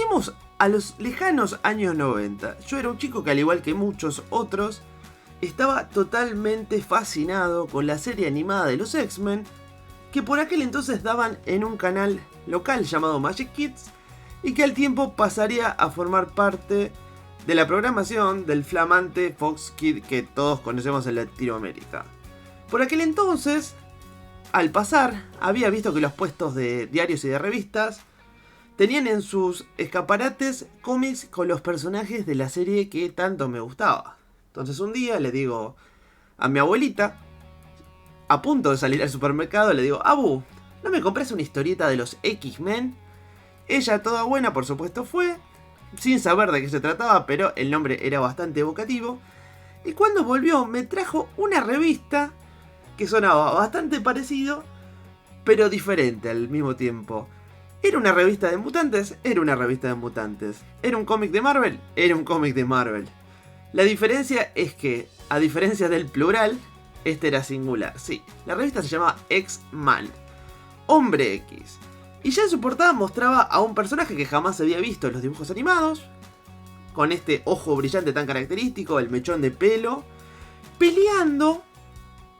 Viajemos a los lejanos años 90. Yo era un chico que, al igual que muchos otros, estaba totalmente fascinado con la serie animada de los X-Men, que por aquel entonces daban en un canal local llamado Magic Kids, y que al tiempo pasaría a formar parte de la programación del flamante Fox Kids que todos conocemos en Latinoamérica. Por aquel entonces, al pasar, había visto que los puestos de diarios y de revistas tenían en sus escaparates cómics con los personajes de la serie que tanto me gustaba. Entonces un día le digo a mi abuelita, a punto de salir al supermercado, le digo: Abu, ¿no me compras una historieta de los X-Men? Ella, toda buena, por supuesto, fue, sin saber de qué se trataba, pero el nombre era bastante evocativo. Y cuando volvió me trajo una revista que sonaba bastante parecido, pero diferente al mismo tiempo. ¿Era una revista de mutantes? Era una revista de mutantes. ¿Era un cómic de Marvel? Era un cómic de Marvel. La diferencia es que, a diferencia del plural, este era singular. Sí, la revista se llamaba X-Man, Hombre X. Y ya en su portada mostraba a un personaje que jamás se había visto en los dibujos animados, con este ojo brillante tan característico, el mechón de pelo, peleando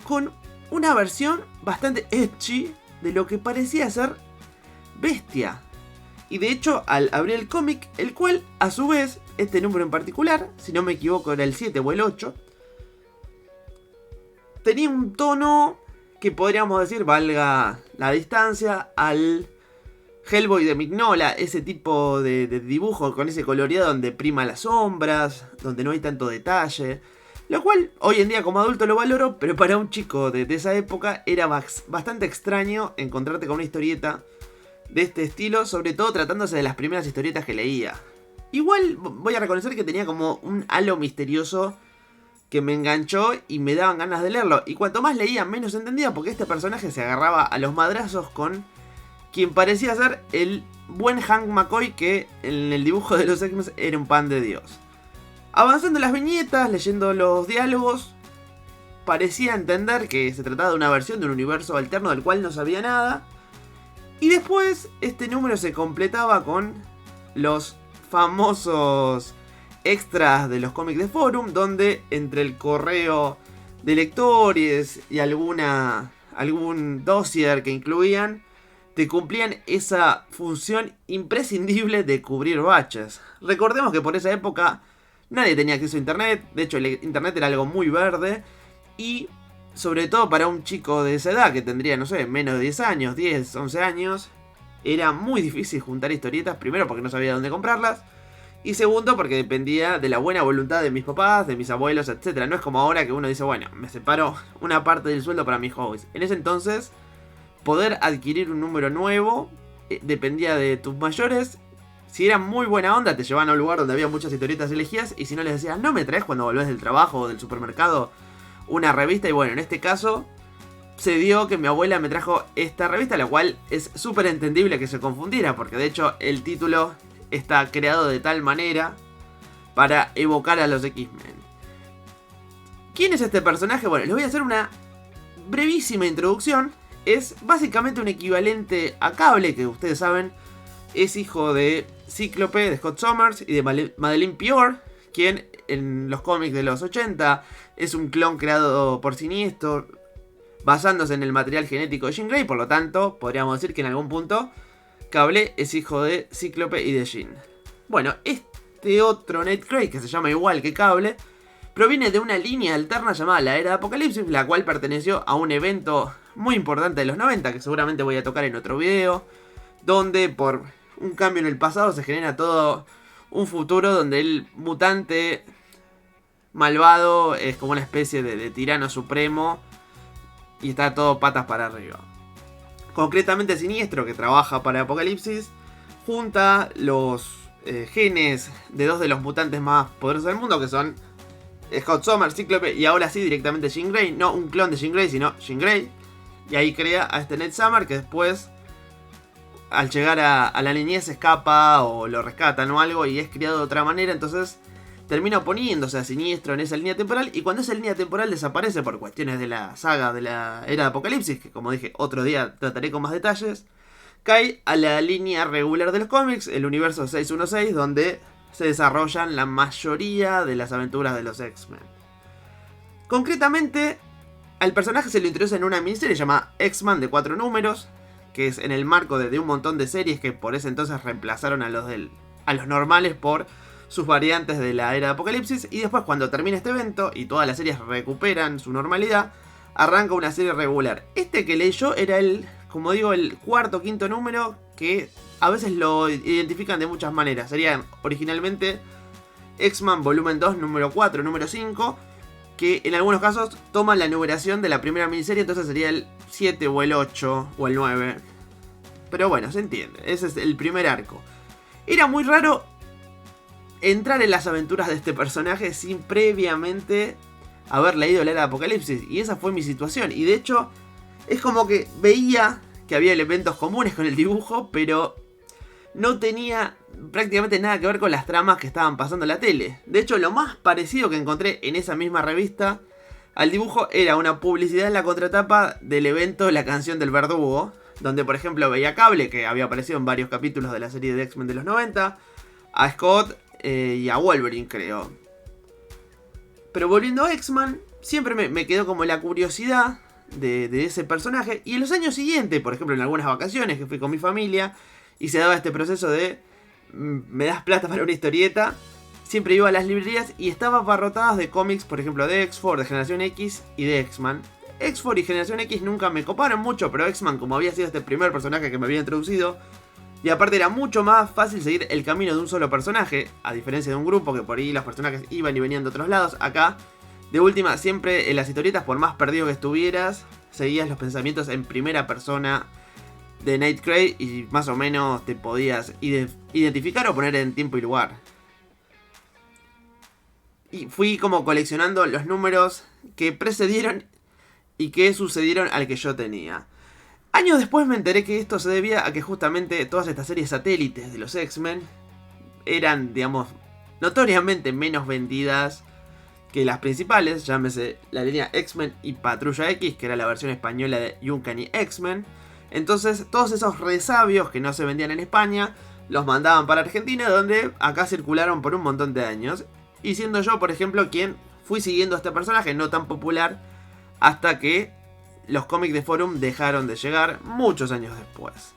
con una versión bastante edgy de lo que parecía ser Bestia. Y de hecho, al abrir el cómic, el cual, a su vez, este número en particular, si no me equivoco era el 7 o el 8, tenía un tono que podríamos decir, valga la distancia, al Hellboy de Mignola, ese tipo de dibujo con ese coloreado donde prima las sombras, donde no hay tanto detalle. Lo cual hoy en día como adulto lo valoro, pero para un chico de esa época era bastante extraño encontrarte con una historieta de este estilo, sobre todo tratándose de las primeras historietas que leía. Igual voy a reconocer que tenía como un halo misterioso que me enganchó y me daban ganas de leerlo. Y cuanto más leía, menos entendía, porque este personaje se agarraba a los madrazos con quien parecía ser el buen Hank McCoy, que en el dibujo de los X-Men era un pan de Dios. Avanzando las viñetas, leyendo los diálogos, parecía entender que se trataba de una versión de un universo alterno del cual no sabía nada. Y después este número se completaba con los famosos extras de los cómics de Forum, donde entre el correo de lectores y algún dossier que incluían, te cumplían esa función imprescindible de cubrir baches. Recordemos que por esa época nadie tenía acceso a internet, de hecho el internet era algo muy verde, y sobre todo para un chico de esa edad que tendría, no sé, menos de 10 años, 10, 11 años, era muy difícil juntar historietas, primero porque no sabía dónde comprarlas, y segundo porque dependía de la buena voluntad de mis papás, de mis abuelos, etc. No es como ahora que uno dice, bueno, me separo una parte del sueldo para mis hobbies. En ese entonces, poder adquirir un número nuevo dependía de tus mayores. Si eran muy buena onda, te llevaban a un lugar donde había muchas historietas elegidas, y si no, les decías, no me traes cuando volvés del trabajo o del supermercado una revista. Y bueno, en este caso se dio que mi abuela me trajo esta revista, la cual es súper entendible que se confundiera, porque de hecho el título está creado de tal manera para evocar a los X-Men. ¿Quién es este personaje? Bueno, les voy a hacer una brevísima introducción. Es básicamente un equivalente a Cable, que ustedes saben es hijo de Cíclope, de Scott Summers, y de Madelyne Pior, quien en los cómics de los 80 es un clon creado por Siniestro, basándose en el material genético de Jean Grey. Por lo tanto, podríamos decir que en algún punto Cable es hijo de Cíclope y de Jean. Bueno, este otro Nightcrawler, que se llama igual que Cable, proviene de una línea alterna llamada la Era de Apocalipsis, la cual perteneció a un evento muy importante de los 90, que seguramente voy a tocar en otro video, donde por un cambio en el pasado se genera todo un futuro donde el mutante malvado es como una especie de tirano supremo y está todo patas para arriba. Concretamente Siniestro, que trabaja para Apocalipsis, junta los genes de dos de los mutantes más poderosos del mundo, que son Scott Summers, Cíclope y ahora sí directamente Jean Grey. No un clon de Jean Grey, sino Jean Grey. Y ahí crea a este Ned Summer, que después, al llegar a la niñez, se escapa o lo rescatan o algo y es criado de otra manera. Entonces termina oponiéndose a Siniestro en esa línea temporal, y cuando esa línea temporal desaparece por cuestiones de la saga de la Era de Apocalipsis, que como dije otro día trataré con más detalles, cae a la línea regular de los cómics, el universo 616, donde se desarrollan la mayoría de las aventuras de los X-Men. Concretamente, al personaje se lo introduce en una miniserie llamada X-Men de 4 números, que es en el marco de un montón de series que por ese entonces reemplazaron a los normales por sus variantes de la era de Apocalipsis. Y después, cuando termina este evento y todas las series recuperan su normalidad, arranca una serie regular. Este que leí yo era el cuarto o quinto número, que a veces lo identifican de muchas maneras. Serían originalmente X-Men volumen 2, número 4, número 5, que en algunos casos toman la numeración de la primera miniserie, entonces sería el 7 o el 8 o el 9. Pero bueno, se entiende, ese es el primer arco. Era muy raro entrar en las aventuras de este personaje sin previamente haber leído la era de Apocalipsis, y esa fue mi situación. Y de hecho, es como que veía que había elementos comunes con el dibujo, pero no tenía prácticamente nada que ver con las tramas que estaban pasando en la tele. De hecho, lo más parecido que encontré en esa misma revista al dibujo era una publicidad en la contratapa del evento La Canción del Verdugo, donde por ejemplo veía a Cable, que había aparecido en varios capítulos de la serie de X-Men de los 90, a Scott y a Wolverine, creo. Pero volviendo a X-Men, siempre me quedó como la curiosidad de ese personaje. Y en los años siguientes, por ejemplo en algunas vacaciones que fui con mi familia y se daba este proceso de me das plata para una historieta, siempre iba a las librerías y estaba abarrotadas de cómics, por ejemplo de X-Force, de Generación X y de X-Men. X-Force y Generación X nunca me coparon mucho, pero X-Men, como había sido este primer personaje que me había introducido, y aparte era mucho más fácil seguir el camino de un solo personaje, a diferencia de un grupo que por ahí los personajes iban y venían de otros lados. Acá, de última, siempre en las historietas, por más perdido que estuvieras, seguías los pensamientos en primera persona de Nightcrawler y más o menos te podías identificar o poner en tiempo y lugar. Y fui como coleccionando los números que precedieron y que sucedieron al que yo tenía. Años después me enteré que esto se debía a que justamente todas estas series satélites de los X-Men eran, digamos, notoriamente menos vendidas que las principales, llámese la línea X-Men y Patrulla X, que era la versión española de Uncanny X-Men. Entonces todos esos resabios que no se vendían en España los mandaban para Argentina, donde acá circularon por un montón de años. Y siendo yo, por ejemplo, quien fui siguiendo a este personaje no tan popular hasta que los cómics de Forum dejaron de llegar muchos años después.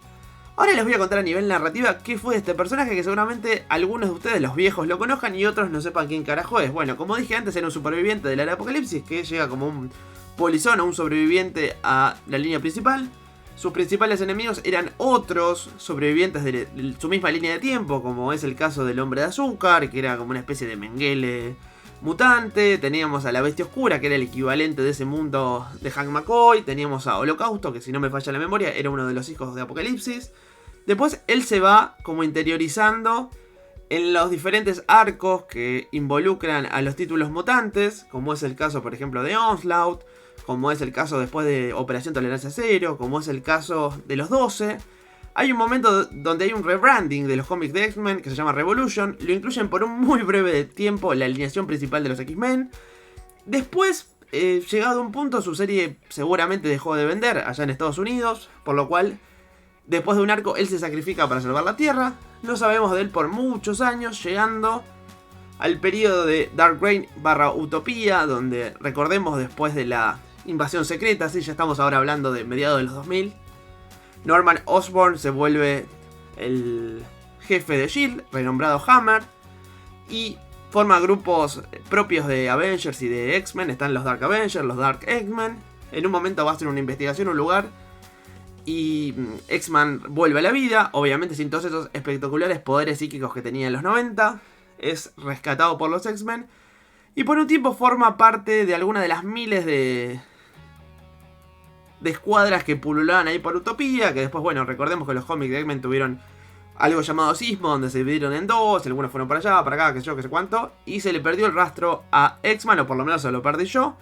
Ahora les voy a contar a nivel narrativa qué fue de este personaje, que seguramente algunos de ustedes, los viejos, lo conozcan y otros no sepan quién carajo es. Bueno, como dije antes, era un superviviente de la era de Apocalipsis que llega como un polizón o un sobreviviente a la línea principal. Sus principales enemigos eran otros sobrevivientes de su misma línea de tiempo, como es el caso del Hombre de Azúcar, que era como una especie de Mengele mutante. Teníamos a la Bestia Oscura, que era el equivalente de ese mundo de Hank McCoy. Teníamos a Holocausto, que si no me falla la memoria, era uno de los hijos de Apocalipsis. Después él se va como interiorizando en los diferentes arcos que involucran a los títulos mutantes, como es el caso, por ejemplo, de Onslaught, como es el caso después de Operación Tolerancia Cero, como es el caso de los 12. Hay un momento donde hay un rebranding de los cómics de X-Men que se llama Revolution. Lo incluyen por un muy breve tiempo en la alineación principal de los X-Men. Después, llegado a un punto, su serie seguramente dejó de vender allá en Estados Unidos, por lo cual, después de un arco, él se sacrifica para salvar la Tierra. No sabemos de él por muchos años, llegando al periodo de Dark Reign / Utopía, donde, recordemos, después de la invasión secreta, sí, ya estamos ahora hablando de mediados de los 2000, Norman Osborn se vuelve el jefe de S.H.I.E.L.D., renombrado Hammer, y forma grupos propios de Avengers y de X-Men. Están los Dark Avengers, los Dark X-Men. En un momento va a hacer una investigación en un lugar y X-Men vuelve a la vida, obviamente sin todos esos espectaculares poderes psíquicos que tenía en los 90. Es rescatado por los X-Men y por un tiempo forma parte de alguna de las miles de escuadras que pululaban ahí por Utopía, que después, bueno, recordemos que los cómics de X-Men tuvieron algo llamado Sismo, donde se dividieron en dos, algunos fueron para allá, para acá, qué sé yo, qué sé cuánto, y se le perdió el rastro a X-Men, o por lo menos se lo perdí yo,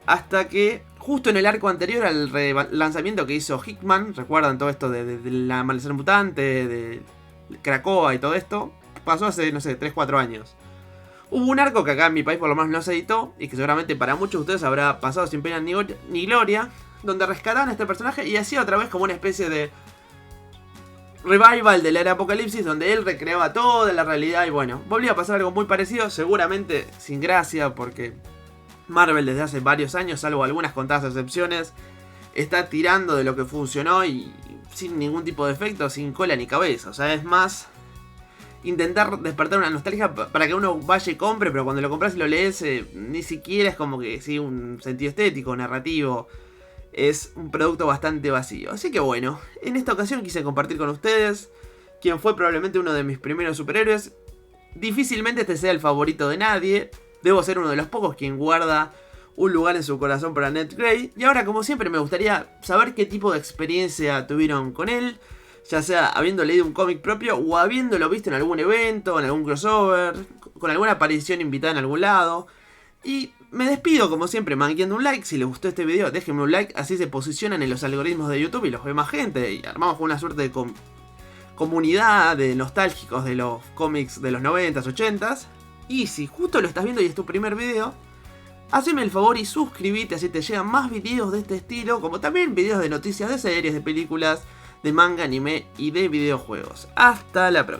hasta que justo en el arco anterior al relanzamiento que hizo Hickman, recuerdan todo esto de la Amanecer Mutante, de Krakoa y todo esto, pasó hace, no sé, 3-4 años. Hubo un arco que acá en mi país por lo menos no se editó, y que seguramente para muchos de ustedes habrá pasado sin pena ni gloria, donde rescataban a este personaje y hacía otra vez como una especie de revival de la era Apocalipsis, donde él recreaba toda la realidad y bueno, volvió a pasar algo muy parecido, seguramente sin gracia, porque Marvel desde hace varios años, salvo algunas contadas excepciones, está tirando de lo que funcionó y sin ningún tipo de efecto, sin cola ni cabeza. O sea, es más intentar despertar una nostalgia para que uno vaya y compre, pero cuando lo compras y lo lees, ni siquiera es como que sí, un sentido estético, narrativo. Es un producto bastante vacío. Así que bueno, en esta ocasión quise compartir con ustedes quien fue probablemente uno de mis primeros superhéroes. Difícilmente este sea el favorito de nadie. Debo ser uno de los pocos quien guarda un lugar en su corazón para Ned Grey. Y ahora, como siempre, me gustaría saber qué tipo de experiencia tuvieron con él, ya sea habiendo leído un cómic propio o habiéndolo visto en algún evento, en algún crossover, con alguna aparición invitada en algún lado. Y me despido, como siempre, manqueando un like. Si les gustó este video, déjenme un like, así se posicionan en los algoritmos de YouTube y los ve más gente. Y armamos una suerte de comunidad de nostálgicos de los cómics de los 90s, 80s. Y si justo lo estás viendo y es tu primer video, haceme el favor y suscríbete, así te llegan más videos de este estilo, como también videos de noticias de series, de películas, de manga, anime y de videojuegos. Hasta la próxima.